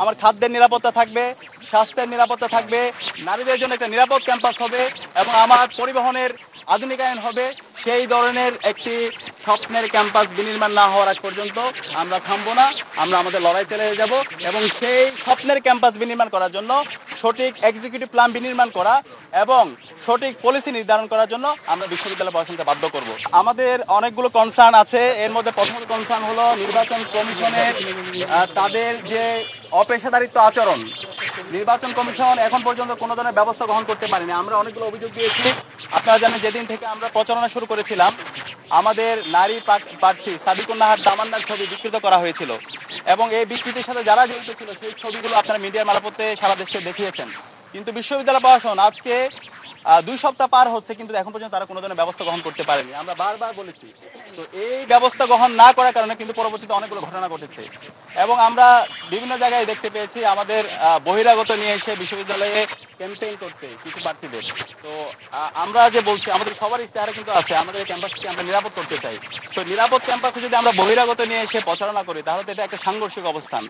আমার খাদ্যের নিরাপত্তা থাকবে, স্বাস্থ্যের নিরাপত্তা থাকবে, নারীদের জন্য একটা নিরাপদ ক্যাম্পাস হবে এবং আমার পরিবহনের আধুনিকায়ন হবে। সেই ধরনের একটি স্বপ্নের ক্যাম্পাস বিনির্মাণ না হওয়ার আগ পর্যন্ত আমরা থামবো না, আমরা আমাদের লড়াই চালিয়ে যাব এবং সেই স্বপ্নের ক্যাম্পাস বিনির্মাণ করার জন্য সঠিক এক্সিকিউটিভ প্ল্যান বিনির্মাণ করা এবং সঠিক পলিসি নির্ধারণ করার জন্য আমরা বিশ্ববিদ্যালয় প্রশাসনকে বাধ্য করব। আমাদের অনেকগুলো কনসার্ন আছে, এর মধ্যে প্রথম কনসার্ন হলো নির্বাচন কমিশনের তাদের যে অপেশাদারিত্ব আচরণ। নির্বাচন কমিশন এখন পর্যন্ত কোনো ধরনের ব্যবস্থা গ্রহণ করতে পারেনি। আমরা অনেকগুলো অভিযোগ দিয়েছি। আপনারা জানেন, যেদিন থেকে আমরা প্রচারণা শুরু করেছিলাম আমাদের নারী প্রার্থী সাদিকুন নাহার তামান্নার ছবি বিকৃত করা হয়েছিল এবং এই বিকৃতির সাথে যারা জড়িত ছিল সেই ছবিগুলো আপনারা মিডিয়ার মারফতে সারা দেশে দেখিয়েছেন। কিন্তু বিশ্ববিদ্যালয় প্রশাসন আজকে 2 সপ্তাহ পার হচ্ছে কিন্তু এখন পর্যন্ত তারা কোনো ধরনের ব্যবস্থা গ্রহণ করতে পারেনি। আমরা বারবার বলেছি, তো এই ব্যবস্থা গ্রহণ না করার কারণে কিন্তু পরবর্তীতে অনেকগুলো ঘটনা ঘটেছে এবং আমরা বিভিন্ন জায়গায় দেখতে পেয়েছি আমাদের বহিরাগত নিয়ে এসে বিশ্ববিদ্যালয়ে ক্যাম্পেইন করতে কিছু প্রার্থীদের। তো আমরা যে বলছি আমাদের সবার ইশতেহারে কিন্তু আছে আমাদের ক্যাম্পাসকে আমরা নিরাপদ করতে চাই। তো নিরাপদ ক্যাম্পাসে যদি আমরা বহিরাগত নিয়ে এসে প্রচারণা করি তাহলে তো এটা একটা সাংঘর্ষিক অবস্থান।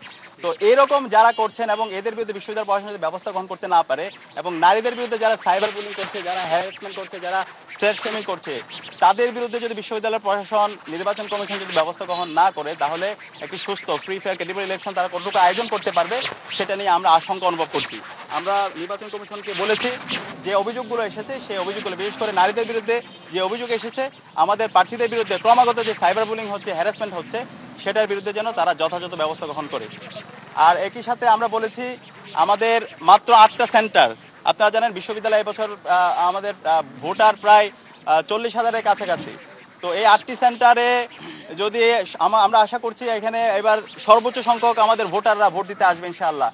তো এরকম যারা করছেন এবং এদের বিরুদ্ধে বিশ্ববিদ্যালয় প্রশাসন যদি ব্যবস্থা গ্রহণ করতে না পারে এবং নারীদের বিরুদ্ধে যারা সাইবার বুলিং করছে, যারা হ্যারাসমেন্ট করছে, যারা স্ট্রেস শেমিং করছে, তাদের বিরুদ্ধে যদি বিশ্ববিদ্যালয় প্রশাসন, নির্বাচন কমিশন যদি ব্যবস্থা গ্রহণ না করে তাহলে একটি সুস্থ ফ্রি ফেয়ার ক্রেডিবল ইলেকশন তারা কতটুকু আয়োজন করতে পারবে সেটা নিয়ে আমরা আশঙ্কা অনুভব করছি। আমরা নির্বাচন কমিশনকে বলেছি যে অভিযোগগুলো এসেছে সেই অভিযোগগুলো, বিশেষ করে নারীদের বিরুদ্ধে যে অভিযোগ এসেছে, আমাদের প্রার্থীদের বিরুদ্ধে ক্রমাগত যে সাইবার বুলিং হচ্ছে, হ্যারাসমেন্ট হচ্ছে, সেটার বিরুদ্ধে যেন তারা যথাযথ ব্যবস্থা গ্রহণ করে। আর একই সাথে আমরা বলেছি আমাদের মাত্র 8টা সেন্টার, আপনারা জানেন বিশ্ববিদ্যালয় এবছর আমাদের ভোটার প্রায় 40,000-এর কাছাকাছি। তো এই 8টি সেন্টারে যদি আমরা আশা করছি এখানে এবার সর্বোচ্চ সংখ্যক আমাদের ভোটাররা ভোট দিতে আসবে ইনশাআল্লাহ।